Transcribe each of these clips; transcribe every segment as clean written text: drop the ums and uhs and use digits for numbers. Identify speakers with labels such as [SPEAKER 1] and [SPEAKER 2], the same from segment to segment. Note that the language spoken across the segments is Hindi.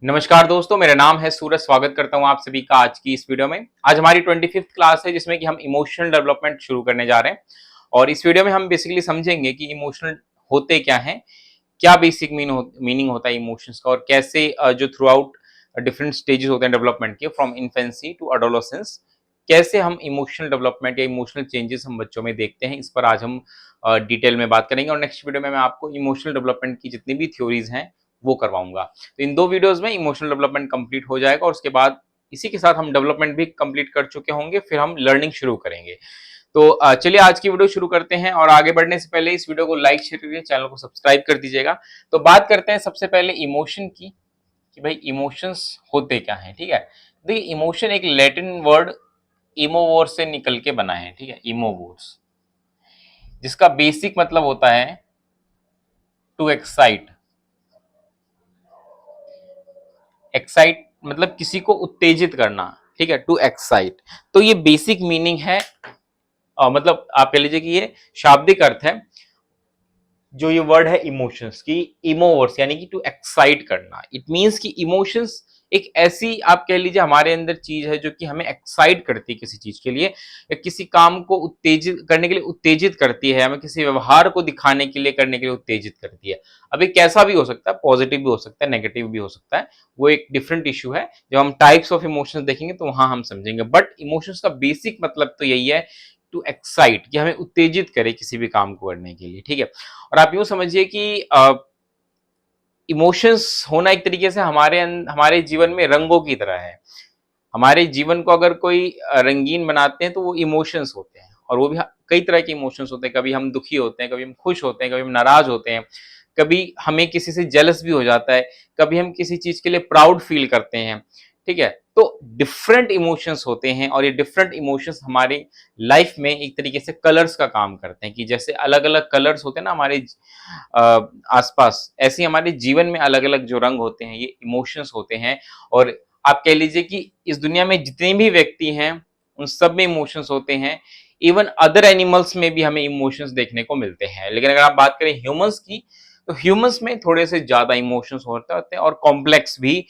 [SPEAKER 1] नमस्कार दोस्तों, मेरा नाम है सूरज। स्वागत करता हूं आप सभी का आज की इस वीडियो में। आज हमारी 25th क्लास है जिसमें कि हम इमोशनल डेवलपमेंट शुरू करने जा रहे हैं। और इस वीडियो में हम बेसिकली समझेंगे कि इमोशनल होते क्या हैं, क्या बेसिक मीनिंग होता है इमोशंस का, और कैसे जो थ्रू आउट डिफरेंट स्टेजेस होते हैं डेवलपमेंट के, फ्रॉम इन्फेंसी टू अडोलोसेंस, कैसे हम इमोशनल डेवलपमेंट या इमोशनल चेंजेस हम बच्चों में देखते हैं। इस पर आज हम डिटेल में बात करेंगे और नेक्स्ट वीडियो में मैं आपको इमोशनल डेवलपमेंट की जितनी भी थ्योरीज हैं वो करवाऊंगा। तो इन दो वीडियोस में इमोशनल डेवलपमेंट कंप्लीट हो जाएगा और उसके बाद इसी के साथ हम डेवलपमेंट भी कंप्लीट कर चुके होंगे, फिर हम लर्निंग शुरू करेंगे। तो चलिए आज की वीडियो शुरू करते हैं। और आगे बढ़ने से पहले इस वीडियो को लाइक शेयर करिए, चैनल को सब्सक्राइब कर दीजिएगा। तो बात करते हैं सबसे पहले इमोशन की, कि भाई इमोशंस होते क्या हैं। ठीक है, देखिए इमोशन एक लैटिन वर्ड इमोवोर से निकल के बना है। ठीक है, इमोवोर्स, जिसका बेसिक मतलब होता है टू एक्साइट। एक्साइट मतलब किसी को उत्तेजित करना। ठीक है, टू एक्साइट। तो ये बेसिक मीनिंग है, मतलब आप कह लीजिए कि ये शाब्दिक अर्थ है जो ये वर्ड है इमोशंस की। इमोवर्स यानी कि टू एक्साइट करना। इट मींस कि इमोशंस एक ऐसी आप कह लीजिए हमारे अंदर चीज है जो कि हमें एक्साइट करती है किसी चीज के लिए, या किसी काम को उत्तेजित करने के लिए उत्तेजित करती है, हमें किसी व्यवहार को दिखाने के लिए करने के लिए उत्तेजित करती है। अब ये कैसा भी हो सकता है, पॉजिटिव भी हो सकता है, नेगेटिव भी हो सकता है, वो एक डिफरेंट इशू है। जब हम टाइप्स ऑफ इमोशंस देखेंगे तो वहां हम समझेंगे, बट इमोशंस का बेसिक मतलब तो यही है, टू एक्साइट, कि हमें उत्तेजित करे किसी भी काम को करने के लिए। ठीक है, और आप यूं समझिए कि इमोशंस होना एक तरीके से हमारे जीवन में रंगों की तरह है। हमारे जीवन को अगर कोई रंगीन बनाते हैं तो वो इमोशंस होते हैं, और वो भी कई तरह के इमोशंस होते हैं। कभी हम दुखी होते हैं, कभी हम खुश होते हैं, कभी हम नाराज होते हैं, कभी हमें किसी से जेलस भी हो जाता है, कभी हम किसी चीज के लिए प्राउड फील करते हैं। ठीक है, तो डिफरेंट इमोशंस होते हैं, और ये डिफरेंट इमोशंस हमारी लाइफ में एक तरीके से कलर्स का काम करते हैं। कि जैसे अलग अलग कलर्स होते हैं ना हमारे आसपास, ऐसे ही हमारे जीवन में अलग अलग जो रंग होते हैं ये इमोशंस होते हैं। और आप कह लीजिए कि इस दुनिया में जितने भी व्यक्ति हैं उन सब में इमोशंस होते हैं। इवन अदर एनिमल्स में भी हमें इमोशंस देखने को मिलते हैं, लेकिन अगर आप बात करें ह्यूमंस की, तो ह्यूमंस में थोड़े से ज्यादा इमोशंस होते हैं और कॉम्प्लेक्स भी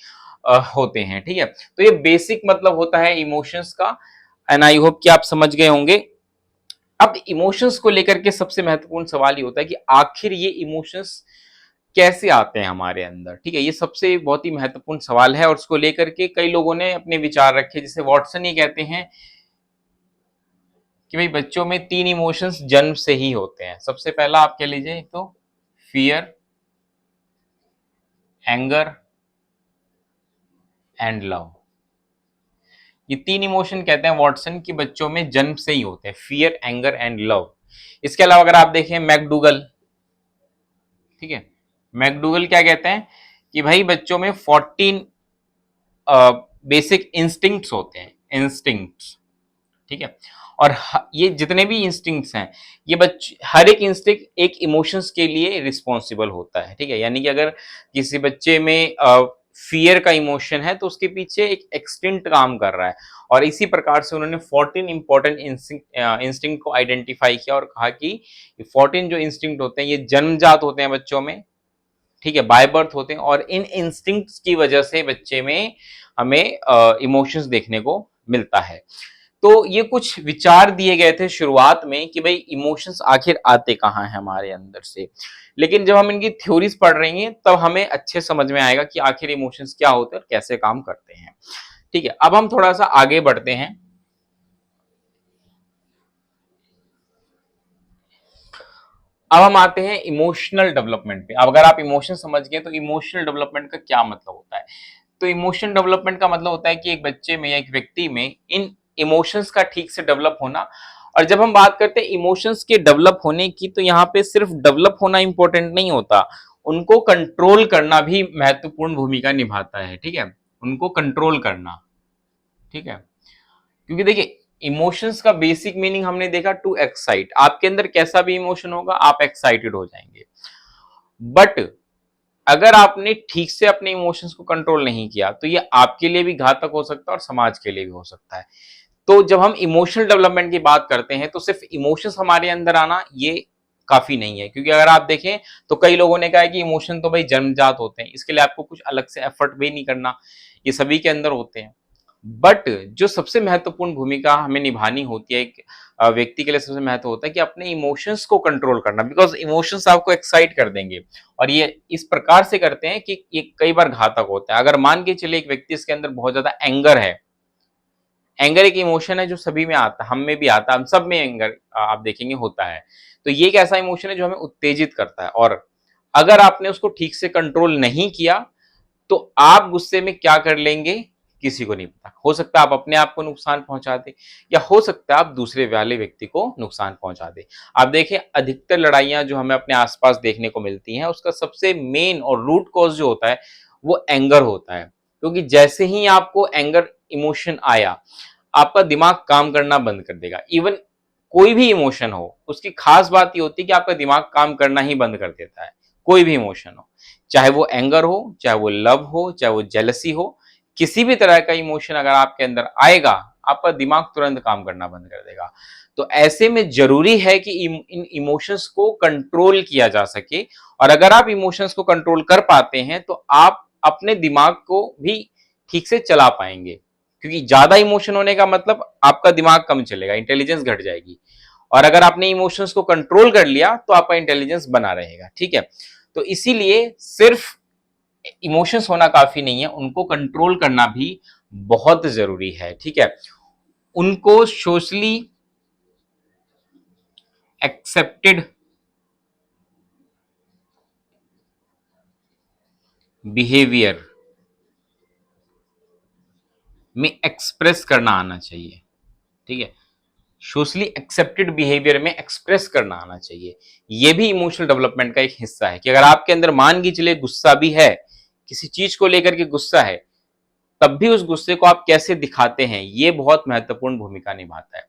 [SPEAKER 1] होते हैं। ठीक है, तो ये बेसिक मतलब होता है इमोशंस का, एंड आई होप कि आप समझ गए होंगे। अब इमोशंस को लेकर के सबसे महत्वपूर्ण सवाल ये होता है कि आखिर ये इमोशंस कैसे आते हैं हमारे अंदर। ठीक है, ये सबसे बहुत ही महत्वपूर्ण सवाल है, और उसको लेकर के कई लोगों ने अपने विचार रखे। जैसे वॉटसन ये कहते हैं कि भाई बच्चों में तीन इमोशंस जन्म से ही होते हैं। सबसे पहला आप कह लीजिए तो फियर, एंगर एंड लव। ये तीन इमोशन कहते हैं वॉटसन की बच्चों में जन्म से ही होते हैं, फियर, एंगर एंड लव। इसके अलावा अगर आप देखें मैकडूगल, ठीक है, मैकडूगल क्या कहते हैं कि भाई बच्चों में 14 बेसिक इंस्टिंक्ट्स होते हैं, इंस्टिंक्ट्स। ठीक है, और ये जितने भी इंस्टिंक्ट्स हैं, ये बच्चे हर एक इंस्टिंक्ट एक इमोशंस के लिए रिस्पॉन्सिबल होता है। ठीक है, यानी कि अगर किसी बच्चे में फियर का इमोशन है तो उसके पीछे एक एक्सटिंक्ट काम कर रहा है। और इसी प्रकार से उन्होंने 14 इंपॉर्टेंट इंस्टिंक्ट को आइडेंटिफाई किया और कहा कि 14 जो इंस्टिंक्ट होते हैं ये जन्मजात होते हैं बच्चों में। ठीक है, बाय बर्थ होते हैं, और इन इंस्टिंक्ट्स की वजह से बच्चे में हमें इमोशंस देखने को मिलता है। तो ये कुछ विचार दिए गए थे शुरुआत में कि भाई इमोशंस आखिर आते कहाँ हैं हमारे अंदर से। लेकिन जब हम इनकी थ्योरीज पढ़ रहे हैं तब हमें अच्छे समझ में आएगा कि आखिर इमोशंस क्या होते हैं और कैसे काम करते हैं। ठीक है, अब हम थोड़ा सा आगे बढ़ते हैं। अब हम आते हैं इमोशनल डेवलपमेंट पे। अब अगर आप इमोशन समझ गए तो इमोशनल डेवलपमेंट का क्या मतलब होता है। तो इमोशन डेवलपमेंट का मतलब होता है कि एक बच्चे में या एक व्यक्ति में इन इमोशंस का ठीक से डेवलप होना। और जब हम बात करते हैं इमोशंस के डेवलप होने की, तो यहाँ पे सिर्फ डेवलप होना इंपॉर्टेंट नहीं होता, उनको कंट्रोल करना भी महत्वपूर्ण भूमिका निभाता है। ठीक है, उनको कंट्रोल करना। ठीक है, क्योंकि देखिए इमोशंस का बेसिक मीनिंग हमने देखा टू एक्साइट। आपके अंदर कैसा भी इमोशन होगा आप एक्साइटेड हो जाएंगे, बट अगर आपने ठीक से अपने इमोशंस को कंट्रोल नहीं किया तो ये आपके लिए भी घातक हो सकता है और समाज के लिए भी हो सकता है। तो जब हम इमोशनल डेवलपमेंट की बात करते हैं तो सिर्फ इमोशंस हमारे अंदर आना ये काफी नहीं है, क्योंकि अगर आप देखें तो कई लोगों ने कहा है कि इमोशन तो भाई जन्मजात होते हैं, इसके लिए आपको कुछ अलग से एफर्ट भी नहीं करना, ये सभी के अंदर होते हैं। बट जो सबसे महत्वपूर्ण भूमिका हमें निभानी होती है एक व्यक्ति के लिए, सबसे महत्व होता है कि अपने इमोशंस को कंट्रोल करना, बिकॉज इमोशंस आपको एक्साइट कर देंगे और ये इस प्रकार से करते हैं कि ये कई बार घातक होता है। अगर मान के चलिए एक व्यक्ति इसके अंदर बहुत ज्यादा एंगर है, एंगर एक इमोशन है जो सभी में आता है, हम में भी आता है, हम सब में एंगर आप देखेंगे होता है। तो ये एक ऐसा इमोशन है जो हमें उत्तेजित करता है, और अगर आपने उसको ठीक से कंट्रोल नहीं किया तो आप गुस्से में क्या कर लेंगे किसी को नहीं पता। हो सकता है आप अपने आप को नुकसान पहुंचा दे, या हो सकता है आप दूसरे वाले व्यक्ति को नुकसान पहुंचा दे। आप देखें अधिकतर लड़ाइयां जो हमें अपने आसपास देखने को मिलती हैं, उसका सबसे मेन और रूट कॉज जो होता है वो एंगर होता है, क्योंकि जैसे ही आपको एंगर इमोशन आया, आपका दिमाग काम करना बंद कर देगा। इवन कोई भी इमोशन हो, उसकी खास बात ये होती है कि आपका दिमाग काम करना ही बंद कर देता है। कोई भी इमोशन हो, चाहे वो एंगर हो, चाहे वो लव हो, चाहे वो जेलसी हो, किसी भी तरह का इमोशन अगर आपके अंदर आएगा, आपका दिमाग तुरंत काम करना बंद कर देगा। तो ऐसे में जरूरी है कि इन इमोशंस को कंट्रोल किया जा सके, और अगर आप इमोशंस को कंट्रोल कर पाते हैं तो आप अपने दिमाग को भी ठीक से चला पाएंगे, क्योंकि ज्यादा इमोशन होने का मतलब आपका दिमाग कम चलेगा, इंटेलिजेंस घट जाएगी। और अगर आपने इमोशंस को कंट्रोल कर लिया तो आपका इंटेलिजेंस बना रहेगा। ठीक है, तो इसीलिए सिर्फ इमोशंस होना काफी नहीं है, उनको कंट्रोल करना भी बहुत जरूरी है। ठीक है, उनको सोशली एक्सेप्टेड बिहेवियर में एक्सप्रेस करना आना चाहिए। ठीक है, सोशली एक्सेप्टेड बिहेवियर में एक्सप्रेस करना आना चाहिए। यह भी इमोशनल डेवलपमेंट का एक हिस्सा है कि अगर आपके अंदर मान के चलिए गुस्सा भी है, किसी चीज को लेकर के गुस्सा है, तब भी उस गुस्से को आप कैसे दिखाते हैं, ये बहुत महत्वपूर्ण भूमिका निभाता है।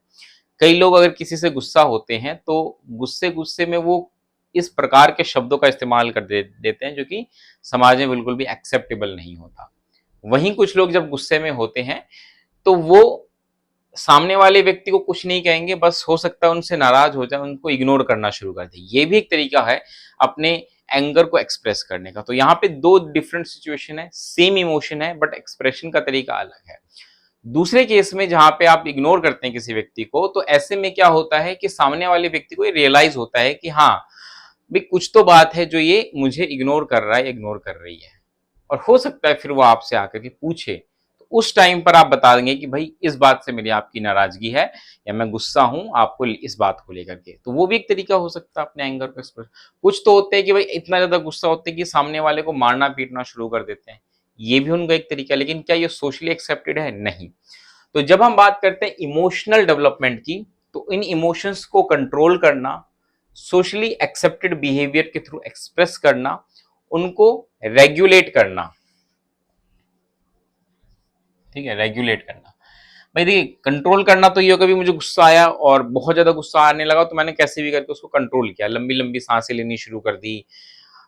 [SPEAKER 1] कई लोग अगर किसी से गुस्सा होते हैं तो गुस्से गुस्से में वो इस प्रकार के शब्दों का इस्तेमाल कर देते हैं जो कि समाज में बिल्कुल भी एक्सेप्टेबल नहीं होता। वहीं कुछ लोग जब गुस्से में होते हैं तो वो सामने वाले व्यक्ति को कुछ नहीं कहेंगे, बस हो सकता है उनसे नाराज हो जाए, उनको इग्नोर करना शुरू कर दे। ये भी एक तरीका है अपने एंगर को एक्सप्रेस करने का। तो यहाँ पे दो डिफरेंट सिचुएशन है, सेम इमोशन है बट एक्सप्रेशन का तरीका अलग है। दूसरे केस में जहां पे आप इग्नोर करते हैं किसी व्यक्ति को, तो ऐसे में क्या होता है कि सामने वाले व्यक्ति को ये रियलाइज होता है कि हाँ भाई कुछ तो बात है जो ये मुझे इग्नोर कर रहा है, इग्नोर कर रही है, और हो सकता है फिर वो आपसे आकर के पूछे। तो उस टाइम पर आप बता देंगे कि भाई इस बात से मेरी आपकी नाराजगी है, या मैं गुस्सा हूं आपको इस बात को लेकर के। तो वो भी एक तरीका हो सकता है अपने एंगर को एक्सप्रेस। कुछ तो होते हैं कि भाई इतना ज्यादा गुस्सा होते हैं कि सामने वाले को मारना पीटना शुरू कर देते हैं, ये भी उनका एक तरीका है, लेकिन क्या ये सोशली एक्सेप्टेड है? नहीं। तो जब हम बात करते हैं इमोशनल डेवलपमेंट की, तो इन इमोशंस को कंट्रोल करना, सोशली एक्सेप्टेड बिहेवियर के थ्रू एक्सप्रेस करना, उनको रेगुलेट करना। ठीक है, रेगुलेट करना भाई देखिए, कंट्रोल करना तो ये हो, कभी मुझे गुस्सा आया और बहुत ज्यादा गुस्सा आने लगा तो मैंने कैसे भी करके उसको कंट्रोल किया, लंबी लंबी सांसें लेनी शुरू कर दी,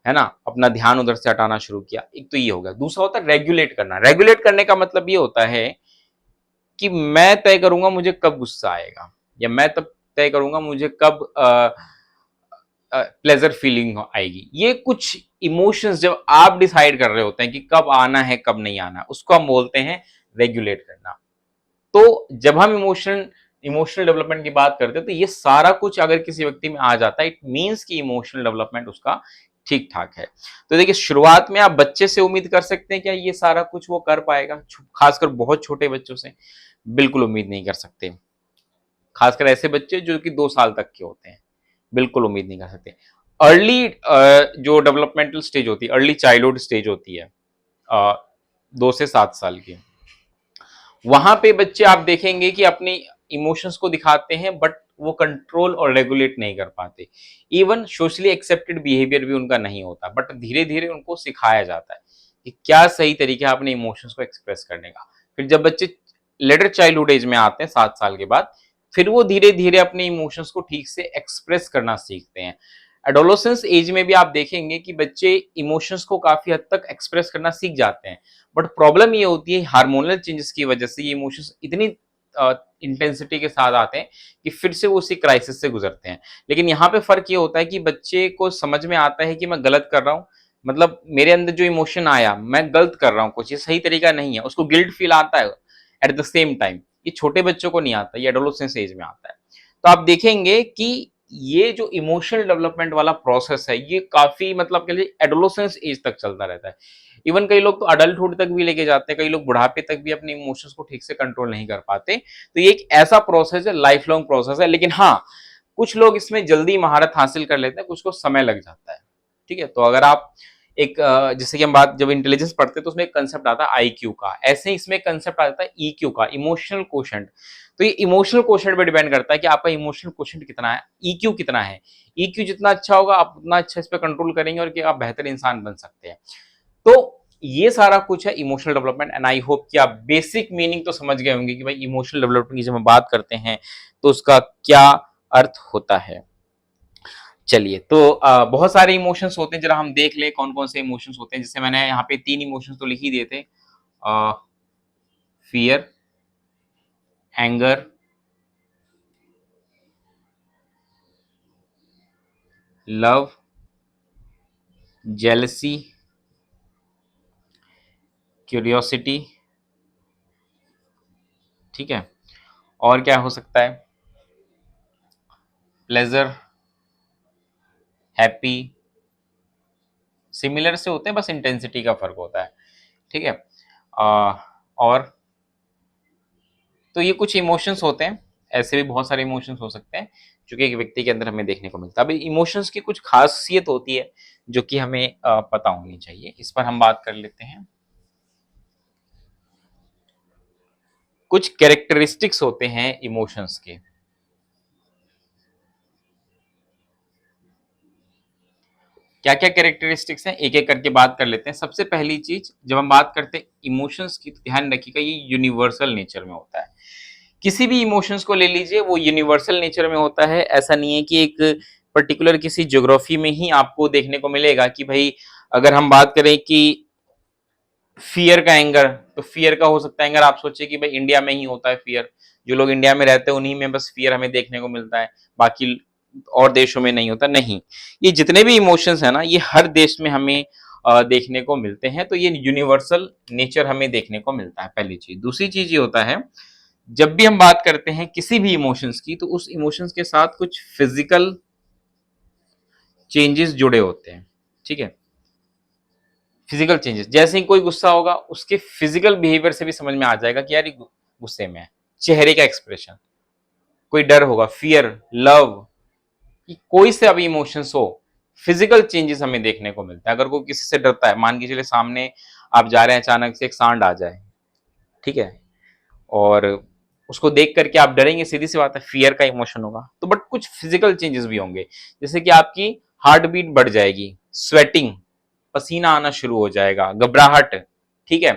[SPEAKER 1] है ना, अपना ध्यान उधर से हटाना शुरू किया। एक तो ये हो गया। दूसरा होता है रेगुलेट करना। रेगुलेट करने का मतलब ये होता है कि मैं तय करूंगा मुझे कब गुस्सा आएगा, या मैं तब तय करूंगा मुझे कब प्लेजर फीलिंग आएगी। ये कुछ इमोशंस जब आप डिसाइड कर रहे होते हैं कि कब आना है कब नहीं आना, उसको हम बोलते हैं रेगुलेट करना। तो जब हम इमोशनल डेवलपमेंट की बात करते हैं तो ये सारा कुछ अगर किसी व्यक्ति में आ जाता है, इट मीन्स कि इमोशनल डेवलपमेंट उसका ठीक ठाक है। तो देखिए, शुरुआत में आप बच्चे से उम्मीद कर सकते हैं क्या ये सारा कुछ वो कर पाएगा? खासकर बहुत छोटे बच्चों से बिल्कुल उम्मीद नहीं कर सकते। खासकर ऐसे बच्चे जो कि 2 साल तक के होते हैं, बिल्कुल उम्मीद नहीं कर सकते। अर्ली जो डेवलपमेंटल स्टेज होती है, अर्ली चाइल्डहुड स्टेज होती है 2 से 7 साल की, वहां पे बच्चे आप देखेंगे कि अपने इमोशंस को दिखाते हैं बट वो कंट्रोल और रेगुलेट नहीं कर पाते। इवन सोशली एक्सेप्टेड बिहेवियर भी उनका नहीं होता, बट धीरे धीरे उनको सिखाया जाता है कि क्या सही तरीका है अपने इमोशंस को एक्सप्रेस करने का। फिर जब बच्चे लेटर चाइल्डहुड एज में आते हैं 7 साल के बाद, फिर वो धीरे धीरे अपने इमोशंस को ठीक से एक्सप्रेस करना सीखते हैं। एडोलेसेंस एज में भी आप देखेंगे कि बच्चे इमोशंस को काफी हद तक एक्सप्रेस करना सीख जाते हैं, बट प्रॉब्लम ये होती है हार्मोनल चेंजेस की वजह से ये इमोशंस इतनी इंटेंसिटी के साथ आते हैं कि फिर से वो उसी क्राइसिस से गुजरते हैं। लेकिन यहाँ पे फ़र्क ये होता है कि बच्चे को समझ में आता है कि मैं गलत कर रहा हूँ, मतलब मेरे अंदर जो इमोशन आया, मैं गलत कर रहा हूँ कुछ, ये सही तरीका नहीं है, उसको गिल्ट फ़ील आता है एट द सेम टाइम। ये छोटे बच्चों को नहीं आता, ये एडोलेसेंस एज में आता है। तो आप देखेंगे कि ये जो इमोशनल डेवलपमेंट वाला प्रोसेस है, ये काफ़ी मतलब कह लीजिए एडोलेसेंस एज तक चलता रहता है। इवन कई लोग तो अडल्टहुड तक भी लेके जाते हैं, कई लोग बुढ़ापे तक भी अपने इमोशंस को ठीक से कंट्रोल नहीं कर पाते। तो ये एक ऐसा प्रोसेस है, लाइफ लॉन्ग प्रोसेस है। लेकिन हाँ, कुछ लोग इसमें जल्दी महारत हासिल कर लेते हैं, कुछ को समय लग जाता है। ठीक है? तो अगर आप एक जैसे कि हम बात जब इंटेलिजेंस पढ़ते हैं तो उसमें एक कंसेप्ट आता है आईक्यू का, ऐसे ही इसमें एक कंसेप्ट आता है ईक्यू का, इमोशनल कोशेंट। तो ये इमोशनल कोशेंट पे डिपेंड करता है कि आपका इमोशनल कोशेंट कितना है, ईक्यू कितना है। ईक्यू जितना अच्छा होगा, आप उतना अच्छा इस पे कंट्रोल करेंगे और कि आप बेहतर इंसान बन सकते हैं। तो ये सारा कुछ है emotional development and I hope कि आप बेसिक मीनिंग तो समझ गए होंगे कि भाई इमोशनल डेवलपमेंट की जब हम बात करते हैं तो उसका क्या अर्थ होता है। चलिए तो बहुत सारे इमोशंस होते हैं, जरा हम देख लें कौन कौन से इमोशंस होते हैं। जैसे मैंने यहाँ पे 3 इमोशंस तो लिख ही दिए थे, fear, anger, love, jealousy, curiosity. ठीक है? और क्या हो सकता है? Pleasure, happy. सिमिलर से होते हैं, बस इंटेंसिटी का फर्क होता है। ठीक है? और तो ये कुछ इमोशंस होते हैं, ऐसे भी बहुत सारे इमोशंस हो सकते हैं जो कि एक व्यक्ति के अंदर हमें देखने को मिलता है। अभी इमोशंस की कुछ खासियत होती है जो कि हमें पता होनी चाहिए, इस पर हम बात कर लेते हैं। कुछ कैरेक्टरिस्टिक्स होते हैं इमोशंस के। क्या क्या कैरेक्टरिस्टिक्स हैं, एक एक करके बात कर लेते हैं। सबसे पहली चीज, जब हम बात करते हैं इमोशंस की, तो ध्यान रखिएगा ये यूनिवर्सल नेचर में होता है। किसी भी इमोशंस को ले लीजिए, वो यूनिवर्सल नेचर में होता है। ऐसा नहीं है कि एक पर्टिकुलर किसी ज्योग्राफी में ही आपको देखने को मिलेगा कि भाई अगर हम बात करें कि फियर का एंगर, तो फियर का हो सकता है एंगर, आप सोचिए कि भाई इंडिया में ही होता है फियर, जो लोग इंडिया में रहते हैं उन्हीं में बस फियर हमें देखने को मिलता है, बाकी और देशों में नहीं होता। नहीं, ये जितने भी इमोशंस है ना, ये हर देश में हमें देखने को मिलते हैं। तो ये यूनिवर्सल नेचर हमें देखने को मिलता है, पहली चीज। दूसरी चीज ये होता है, जब भी हम बात करते हैं किसी भी इमोशंस की, तो उस इमोशंस के साथ कुछ फिजिकल चेंजेस जुड़े होते हैं। ठीक है? फिजिकल चेंजेस, जैसे ही कोई गुस्सा होगा उसके फिजिकल बिहेवियर से भी समझ में आ जाएगा कि यार ये गुस्से में है। चेहरे का एक्सप्रेशन, कोई डर होगा, फियर, लव, कि कोई से अभी इमोशंस हो, फिजिकल चेंजेस हमें देखने को मिलता है। अगर कोई किसी से डरता है, मान के चलिए सामने आप जा रहे हैं, अचानक से एक सांड आ जाए, ठीक है, और उसको देख करके आप डरेंगे, सीधी सी बात है, फियर का इमोशन होगा। तो बट कुछ फिजिकल चेंजेस भी होंगे, जैसे कि आपकी हार्ट बीट बढ़ जाएगी, स्वेटिंग, पसीना आना शुरू हो जाएगा, घबराहट। ठीक है?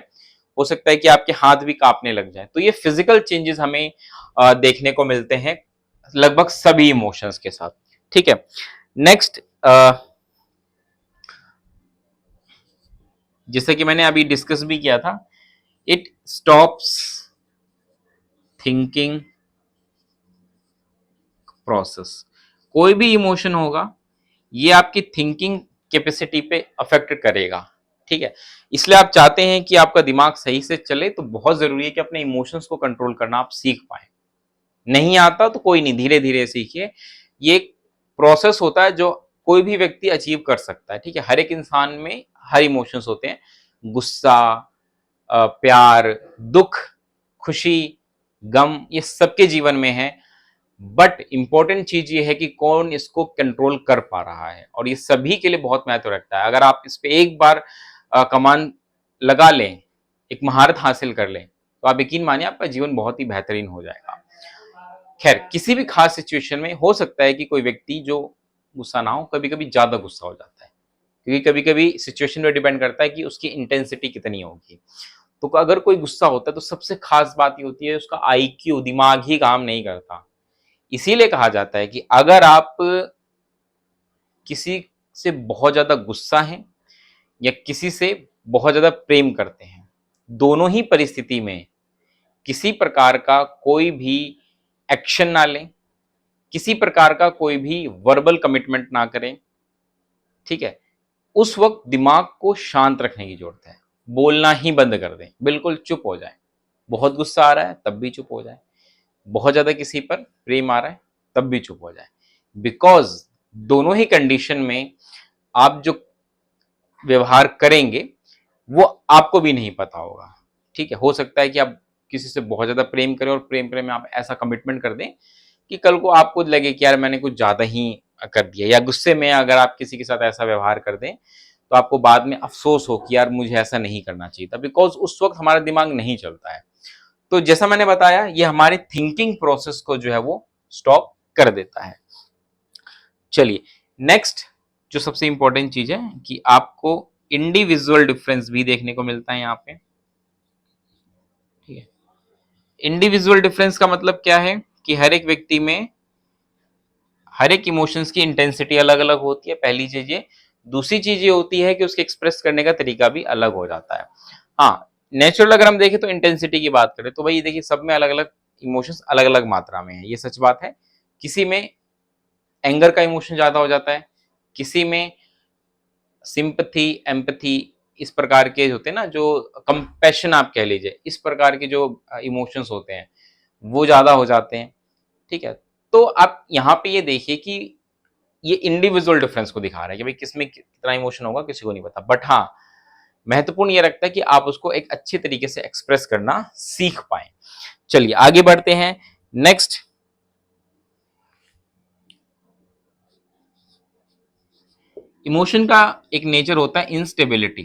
[SPEAKER 1] हो सकता है कि आपके हाथ भी कांपने लग जाए। तो ये फिजिकल चेंजेस हमें देखने को मिलते हैं लगभग सभी इमोशंस के साथ। ठीक है? नेक्स्ट, जैसे कि मैंने अभी डिस्कस भी किया था, इट स्टॉप्स थिंकिंग प्रोसेस। कोई भी इमोशन होगा, ये आपकी थिंकिंग कैपेसिटी पे अफेक्ट करेगा। ठीक है? इसलिए आप चाहते हैं कि आपका दिमाग सही से चले, तो बहुत जरूरी है कि अपने इमोशंस को कंट्रोल करना आप सीख पाए। नहीं आता तो कोई नहीं, धीरे धीरे सीखिए। ये एक प्रोसेस होता है जो कोई भी व्यक्ति अचीव कर सकता है। ठीक है? हर एक इंसान में हर इमोशंस होते हैं, गुस्सा, प्यार, दुख, खुशी, गम, ये सबके जीवन में है। बट इंपॉर्टेंट चीज ये है कि कौन इसको कंट्रोल कर पा रहा है, और ये सभी के लिए बहुत महत्व रखता है। अगर आप इस पे एक बार कमान लगा लें, एक महारत हासिल कर लें, तो आप यकीन मानिए आपका जीवन बहुत ही बेहतरीन हो जाएगा। खैर, किसी भी खास सिचुएशन में हो सकता है कि कोई व्यक्ति जो गुस्सा ना हो, कभी कभी ज्यादा गुस्सा हो जाता है, क्योंकि कभी कभी सिचुएशन पे डिपेंड करता है कि उसकी इंटेंसिटी कितनी होगी। तो अगर कोई गुस्सा होता है, तो सबसे खास बात ये होती है उसका आईक्यू, दिमाग ही काम नहीं करता। इसीलिए कहा जाता है कि अगर आप किसी से बहुत ज्यादा गुस्सा हैं या किसी से बहुत ज्यादा प्रेम करते हैं, दोनों ही परिस्थिति में किसी प्रकार का कोई भी एक्शन ना लें, किसी प्रकार का कोई भी वर्बल कमिटमेंट ना करें, ठीक है? उस वक्त दिमाग को शांत रखने की जरूरत है। बोलना ही बंद कर दें, बिल्कुल चुप हो जाए। बहुत गुस्सा आ रहा है तब भी चुप हो जाए, बहुत ज्यादा किसी पर प्रेम आ रहा है तब भी चुप हो जाए। बिकॉज दोनों ही कंडीशन में आप जो व्यवहार करेंगे वो आपको भी नहीं पता होगा, ठीक है? हो सकता है कि आप किसी से बहुत ज्यादा प्रेम करें और प्रेम प्रेम में आप ऐसा कमिटमेंट कर दें कि कल को आपको लगे कि यार मैंने कुछ ज्यादा ही कर दिया, या गुस्से में अगर आप किसी के साथ ऐसा व्यवहार कर दें तो आपको बाद में अफसोस हो कि यार मुझे ऐसा नहीं करना चाहिए था, बिकॉज उस वक्त हमारा दिमाग नहीं चलता है। तो जैसा मैंने बताया, ये हमारे थिंकिंग प्रोसेस को जो है वो स्टॉप कर देता है। चलिए, नेक्स्ट जो सबसे इंपॉर्टेंट चीज है कि आपको इंडिविजुअल डिफरेंस भी देखने को मिलता है यहाँ पे, ठीक है? इंडिविजुअल डिफरेंस का मतलब क्या है कि हर एक व्यक्ति में हर एक इमोशंस की इंटेंसिटी अलग अलग होती है, पहली चीज ये। दूसरी चीज ये होती है कि उसके एक्सप्रेस करने का तरीका भी अलग हो जाता है। हाँ, नेचुरल अगर हम देखें तो इंटेंसिटी की बात करें तो भाई देखिए, सब में अलग अलग इमोशंस अलग अलग मात्रा में है, ये सच बात है। किसी में एंगर का इमोशन ज्यादा हो जाता है, किसी में सिंपथी, एम्पथी, इस प्रकार के होते हैं ना, जो कंपैशन आप कह लीजिए, इस प्रकार के जो इमोशंस होते हैं वो ज्यादा हो जाते हैं, ठीक है? तो आप यहाँ पे ये देखिए कि ये इंडिविजुअल डिफरेंस को दिखा रहा है कि भाई किसमें कितना इमोशन होगा किसी को नहीं पता, बट हाँ, महत्वपूर्ण ये रखता है कि आप उसको एक अच्छे तरीके से एक्सप्रेस करना सीख पाए। चलिए आगे बढ़ते हैं। नेक्स्ट, इमोशन का एक नेचर होता है इंस्टेबिलिटी।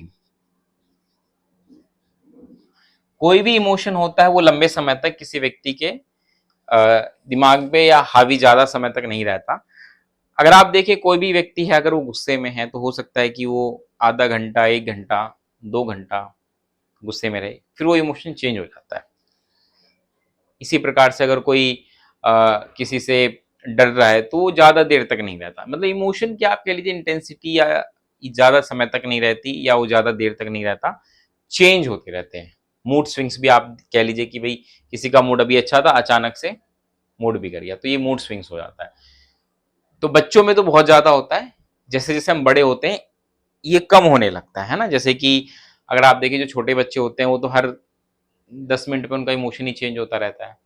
[SPEAKER 1] कोई भी इमोशन होता है वो लंबे समय तक किसी व्यक्ति के दिमाग पे या हावी ज्यादा समय तक नहीं रहता। अगर आप देखिए, कोई भी व्यक्ति है अगर वो गुस्से में है तो हो सकता है कि वो आधा घंटा, 1 घंटा, 2 घंटा गुस्से में रहे, फिर वो इमोशन चेंज हो जाता है। इसी प्रकार से अगर कोई किसी से डर रहा है तो वो ज्यादा देर तक नहीं रहता। मतलब इमोशन की आप कह लीजिए इंटेंसिटी या ज्यादा समय तक नहीं रहती, या वो ज्यादा देर तक नहीं रहता, चेंज होते रहते हैं। मूड स्विंग्स भी आप कह लीजिए कि भाई किसी का मूड अभी अच्छा था, अचानक से मूड बिगड़ गया, तो ये मूड स्विंग्स हो जाता है। तो बच्चों में तो बहुत ज्यादा होता है, जैसे जैसे हम बड़े होते हैं ये कम होने लगता है ना। जैसे कि अगर आप देखिए, जो छोटे बच्चे होते हैं वो तो हर 10 मिनट पे उनका इमोशन ही चेंज होता रहता है।